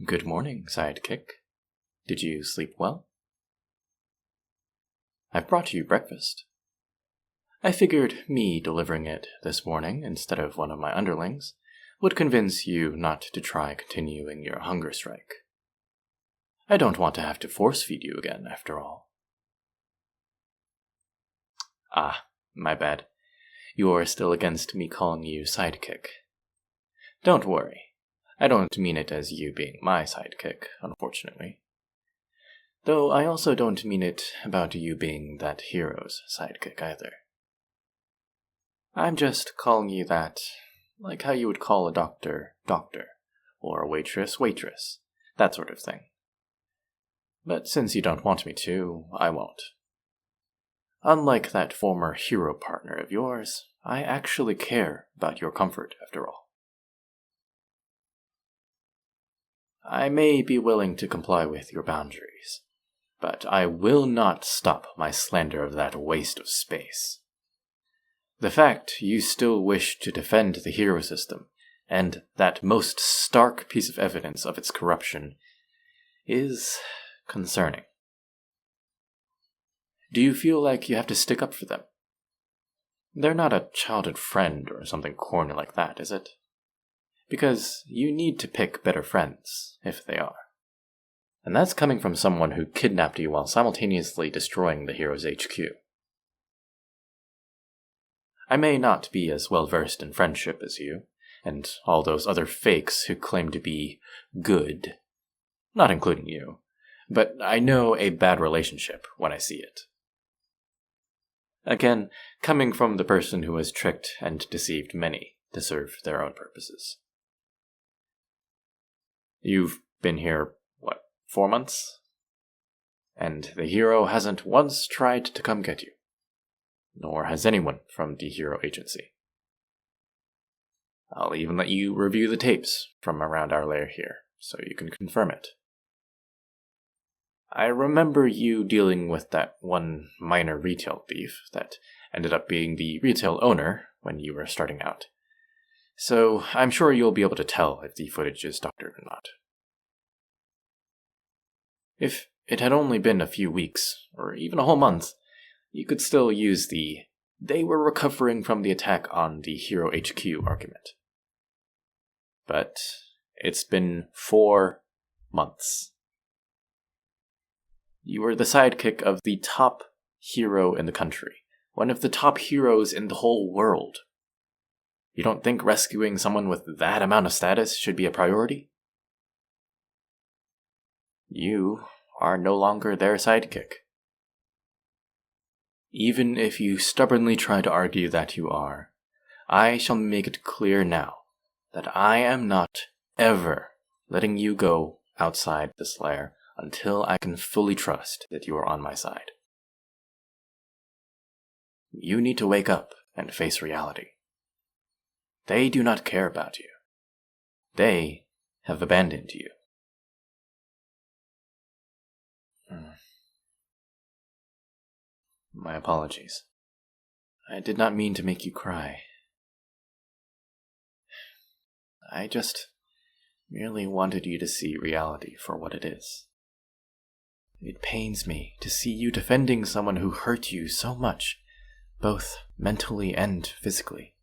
Good morning, Sidekick. Did you sleep well? I've brought you breakfast. I figured me delivering it this morning instead of one of my underlings would convince you not to try continuing your hunger strike. I don't want to have to force-feed you again, after all. Ah, my bad. You're still against me calling you Sidekick. Don't worry. I don't mean it as you being my sidekick, unfortunately. Though I also don't mean it about you being that hero's sidekick either. I'm just calling you that, like how you would call a doctor, doctor, or a waitress, waitress, that sort of thing. But since you don't want me to, I won't. Unlike that former hero partner of yours, I actually care about your comfort, after all. I may be willing to comply with your boundaries, but I will not stop my slander of that waste of space. The fact you still wish to defend the hero system, and that most stark piece of evidence of its corruption, is concerning. Do you feel like you have to stick up for them? They're not a childhood friend or something corny like that, is it? Because you need to pick better friends, if they are. And that's coming from someone who kidnapped you while simultaneously destroying the hero's HQ. I may not be as well versed in friendship as you, and all those other fakes who claim to be good, not including you, but I know a bad relationship when I see it. Again, coming from the person who has tricked and deceived many to serve their own purposes. You've been here, 4 months? And the hero hasn't once tried to come get you. Nor has anyone from the hero agency. I'll even let you review the tapes from around our lair here, so you can confirm it. I remember you dealing with that one minor retail thief that ended up being the retail owner when you were starting out. So I'm sure you'll be able to tell if the footage is doctored or not. If it had only been a few weeks, or even a whole month, you could still use the "they were recovering from the attack on the Hero HQ" argument. But it's been 4 months. You were the sidekick of the top hero in the country, one of the top heroes in the whole world. You don't think rescuing someone with that amount of status should be a priority? You are no longer their sidekick. Even if you stubbornly try to argue that you are, I shall make it clear now that I am not ever letting you go outside this lair until I can fully trust that you are on my side. You need to wake up and face reality. They do not care about you. They have abandoned you. My apologies. I did not mean to make you cry. I just merely wanted you to see reality for what it is. It pains me to see you defending someone who hurt you so much, both mentally and physically.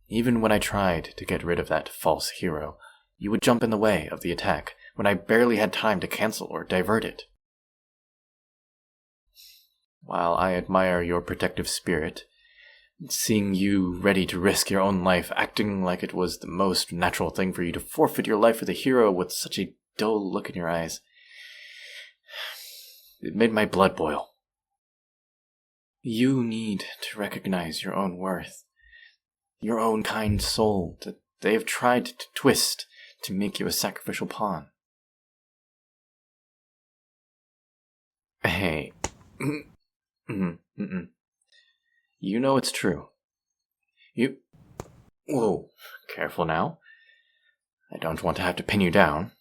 Even when I tried to get rid of that false hero, you would jump in the way of the attack when I barely had time to cancel or divert it. While I admire your protective spirit, seeing you ready to risk your own life, acting like it was the most natural thing for you to forfeit your life for the hero with such a dull look in your eyes, it made my blood boil. You need to recognize your own worth, your own kind soul that they have tried to twist to make you a sacrificial pawn. Hey. You know it's true. Whoa, careful now. I don't want to have to pin you down.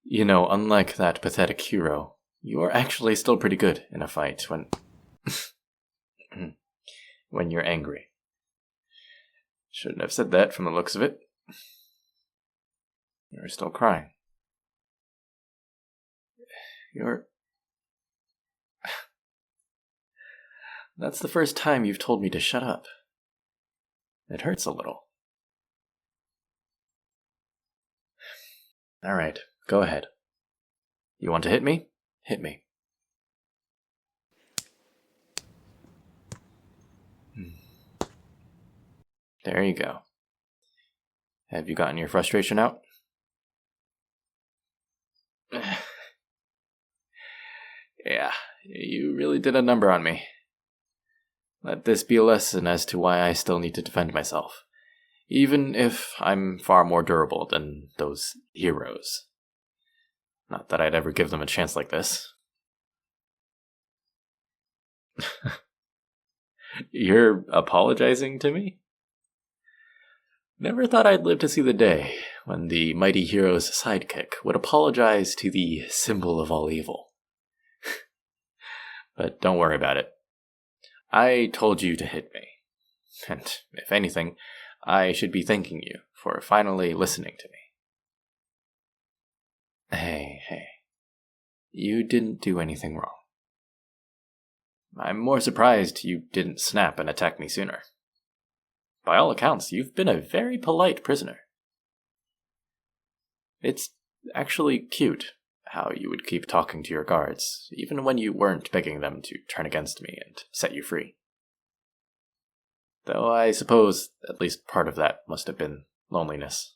You know, unlike that pathetic hero, you are actually still pretty good in a fight when you're angry. Shouldn't have said that from the looks of it. You're still crying. That's the first time you've told me to shut up. It hurts a little. Alright, go ahead. You want to hit me? Hit me. There you go. Have you gotten your frustration out? Yeah, you really did a number on me. Let this be a lesson as to why I still need to defend myself, even if I'm far more durable than those heroes. Not that I'd ever give them a chance like this. You're apologizing to me? Never thought I'd live to see the day when the mighty hero's sidekick would apologize to the symbol of all evil. But don't worry about it. I told you to hit me. And if anything, I should be thanking you for finally listening to me. Hey. You didn't do anything wrong. I'm more surprised you didn't snap and attack me sooner. By all accounts, you've been a very polite prisoner. It's actually cute how you would keep talking to your guards, even when you weren't begging them to turn against me and set you free. Though I suppose at least part of that must have been loneliness.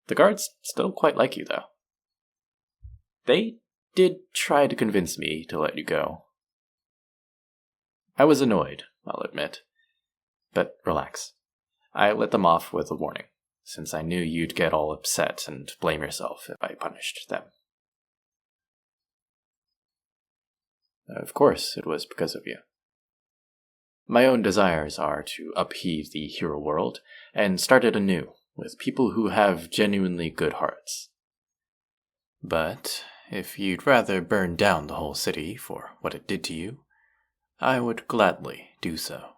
The guards still quite like you, though. They did try to convince me to let you go. I was annoyed, I'll admit. But relax. I let them off with a warning, since I knew you'd get all upset and blame yourself if I punished them. Of course, it was because of you. My own desires are to upheave the hero world and start it anew with people who have genuinely good hearts. But if you'd rather burn down the whole city for what it did to you, I would gladly do so.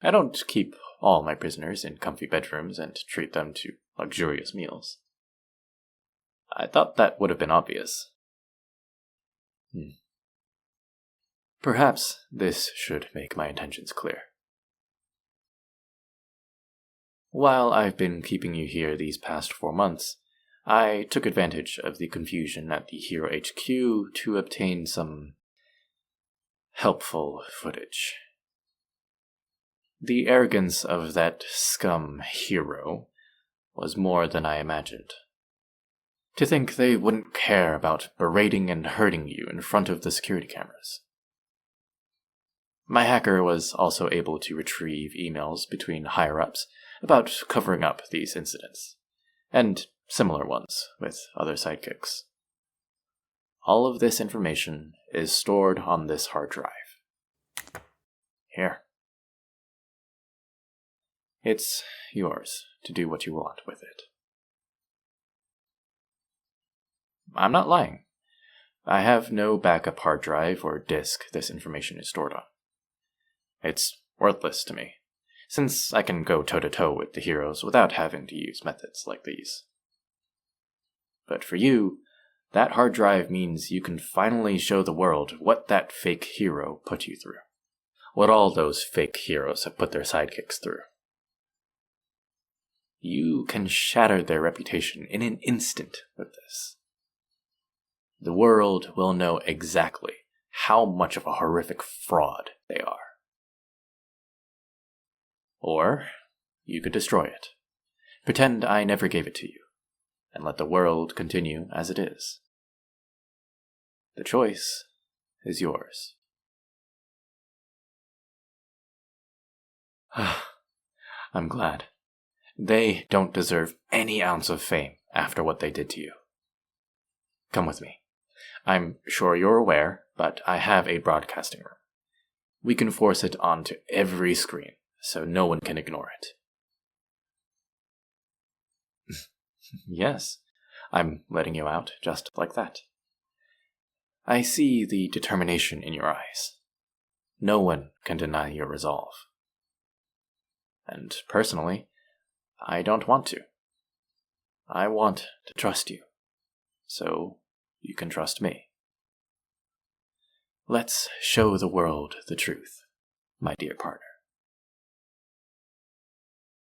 I don't keep all my prisoners in comfy bedrooms and treat them to luxurious meals. I thought that would have been obvious. Perhaps this should make my intentions clear. While I've been keeping you here these past 4 months, I took advantage of the confusion at the Hero HQ to obtain some helpful footage. The arrogance of that scum hero was more than I imagined. To think they wouldn't care about berating and hurting you in front of the security cameras. My hacker was also able to retrieve emails between higher-ups about covering up these incidents, and similar ones with other sidekicks. All of this information is stored on this hard drive. Here. It's yours to do what you want with it. I'm not lying. I have no backup hard drive or disk this information is stored on. It's worthless to me, since I can go toe-to-toe with the heroes without having to use methods like these. But for you, that hard drive means you can finally show the world what that fake hero put you through. What all those fake heroes have put their sidekicks through. You can shatter their reputation in an instant with this. The world will know exactly how much of a horrific fraud they are. Or you could destroy it. Pretend I never gave it to you, and let the world continue as it is. The choice is yours. I'm glad. They don't deserve any ounce of fame after what they did to you. Come with me. I'm sure you're aware, but I have a broadcasting room. We can force it onto every screen, so no one can ignore it. Yes, I'm letting you out just like that. I see the determination in your eyes. No one can deny your resolve. And personally, I don't want to. I want to trust you, so you can trust me. Let's show the world the truth, my dear partner.